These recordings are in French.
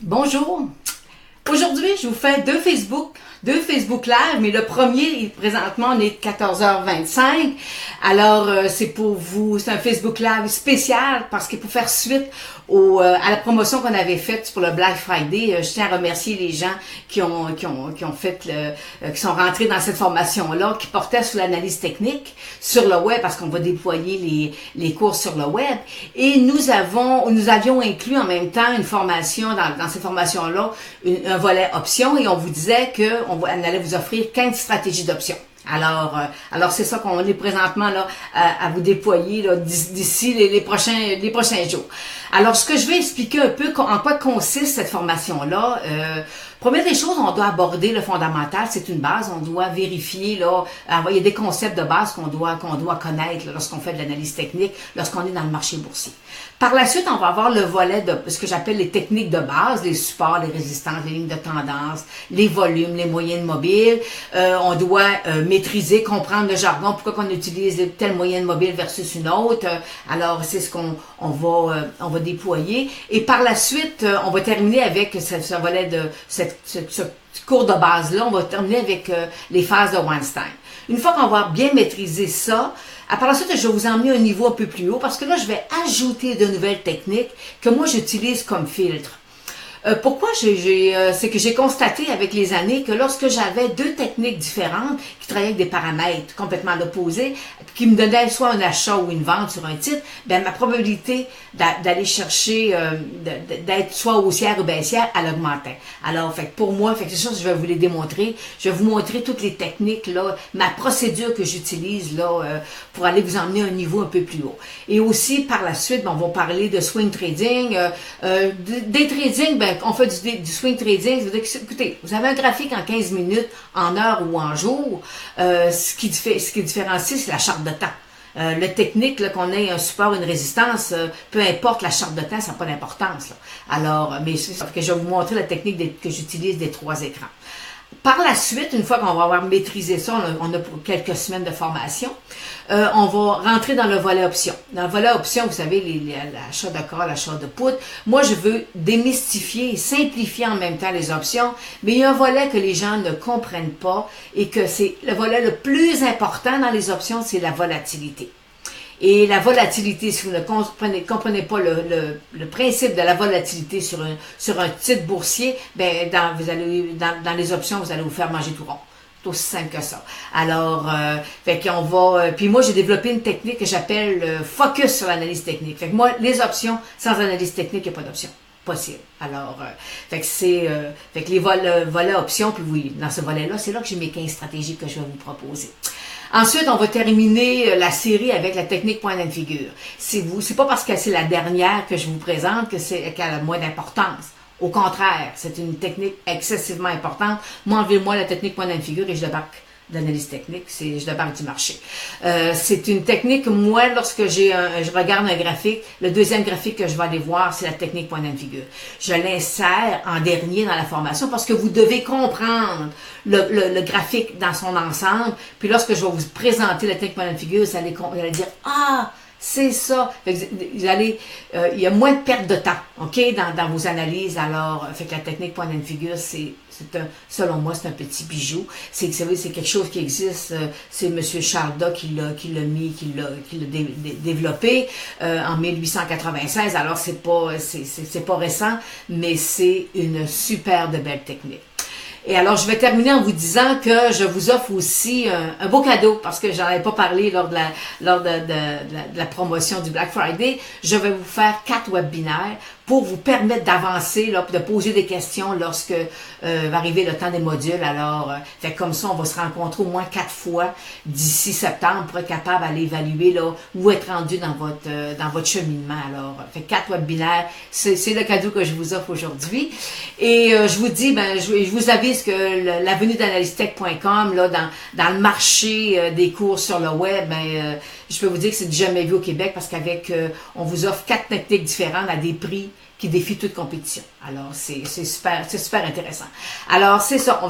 Bonjour! Aujourd'hui, je vous fais deux Facebook Live, mais le premier, présentement, on est 14h25. Alors, c'est pour vous, c'est un Facebook Live spécial parce que pour faire suite à la promotion qu'on avait faite pour le Black Friday, je tiens à remercier les gens qui sont rentrés dans cette formation-là, qui portaient sur l'analyse technique sur le web, parce qu'on va déployer les cours sur le web. Et nous avions inclus en même temps une formation, dans cette formation-là, un volet options, et on vous disait qu'on allait vous offrir 15 stratégies d'options. Alors c'est ça qu'on est présentement là à vous déployer là, d'ici les prochains jours. Alors, ce que je vais expliquer un peu en quoi consiste cette formation-là. Première des choses, on doit aborder le fondamental, c'est une base, on doit vérifier, là, il y a des concepts de base qu'on doit connaître lorsqu'on fait de l'analyse technique, lorsqu'on est dans le marché boursier. Par la suite, on va avoir le volet de ce que j'appelle les techniques de base, les supports, les résistances, les lignes de tendance, les volumes, les moyennes mobiles. On doit maîtriser, comprendre le jargon, pourquoi qu'on utilise telle moyenne mobile versus une autre. Alors, c'est ce qu'on va déployer. Et par la suite, on va terminer avec ce volet de ce cours de base-là, on va terminer avec les phases de Weinstein. Une fois qu'on va bien maîtriser ça, par la suite, je vais vous emmener un niveau un peu plus haut parce que là, je vais ajouter de nouvelles techniques que moi, j'utilise comme filtre. Pourquoi c'est que j'ai constaté avec les années que lorsque j'avais deux techniques différentes qui travaillaient avec des paramètres complètement opposés, qui me donnaient soit un achat ou une vente sur un titre, ben ma probabilité d'aller chercher, d'être soit haussière ou baissière, elle augmentait. Alors, pour moi, c'est ça que je vais vous les démontrer. Je vais vous montrer toutes les techniques, là, ma procédure que j'utilise là pour aller vous emmener à un niveau un peu plus haut. Et aussi, par la suite, on va parler de swing trading. Day trading, on fait du swing trading, ça veut dire que, écoutez, vous avez un graphique en 15 minutes, en heure ou en jour, ce qui différencie, c'est la charte de temps. Le technique, qu'on ait un support, une résistance, peu importe la charte de temps, ça n'a pas d'importance. Alors, mais c'est ça que je vais vous montrer la technique que j'utilise des trois écrans. Par la suite, une fois qu'on va avoir maîtrisé ça, on a pour quelques semaines de formation, on va rentrer dans le volet options. Dans le volet options, vous savez, l'achat de call, l'achat de put. Moi, je veux démystifier et simplifier en même temps les options, mais il y a un volet que les gens ne comprennent pas et que c'est le volet le plus important dans les options, c'est la volatilité. Et la volatilité, si vous ne comprenez pas le principe de la volatilité sur un titre boursier, ben dans les options, vous allez vous faire manger tout rond. C'est aussi simple que ça. Alors, puis moi, j'ai développé une technique que j'appelle focus sur l'analyse technique. Fait que moi, les options, sans analyse technique, il n'y a pas d'option possible. Alors, les volets options, puis oui, dans ce volet-là, c'est là que j'ai mes 15 stratégies que je vais vous proposer. Ensuite, on va terminer la série avec la technique point and figure. C'est pas parce que c'est la dernière que je vous présente qu'elle a moins d'importance. Au contraire, c'est une technique excessivement importante. Moi, enlevez-moi la technique point and figure et je débarque d'analyse technique, je débarque du marché. C'est une technique, moi, lorsque je regarde un graphique, le deuxième graphique que je vais aller voir, c'est la technique point and figure. Je l'insère en dernier dans la formation parce que vous devez comprendre le graphique dans son ensemble. Puis lorsque je vais vous présenter la technique point and figure, vous allez dire « Ah! » C'est ça. Il y a moins de perte de temps, OK, dans vos analyses. Alors, la technique point and figure, selon moi, c'est un petit bijou. C'est quelque chose qui existe. C'est M. Sharda qui l'a développé en 1896. Alors, c'est pas récent, mais c'est une super de belle technique. Et alors, je vais terminer en vous disant que je vous offre aussi un beau cadeau, parce que j'en avais pas parlé lors de la promotion du Black Friday. Je vais vous faire 4 webinaires pour vous permettre d'avancer, de poser des questions lorsque va arriver le temps des modules. Alors, comme ça, on va se rencontrer au moins 4 fois d'ici septembre pour être capable d'aller évaluer là, où être rendu dans votre cheminement. Alors, 4 webinaires, c'est le cadeau que je vous offre aujourd'hui. Et je vous dis, je vous avise que l'avenue d'analystech.com, là, dans le marché des cours sur le web, je peux vous dire que c'est du jamais vu au Québec parce on vous offre 4 techniques différentes à des prix qui défient toute compétition. Alors, c'est super intéressant. Alors, c'est ça,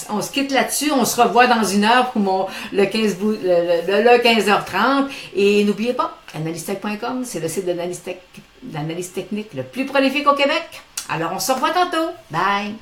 on se quitte là-dessus, on se revoit dans une heure pour le 15h30. Et n'oubliez pas, analystech.com, c'est le site d'analyse technique le plus prolifique au Québec. Alors, on se revoit tantôt. Bye!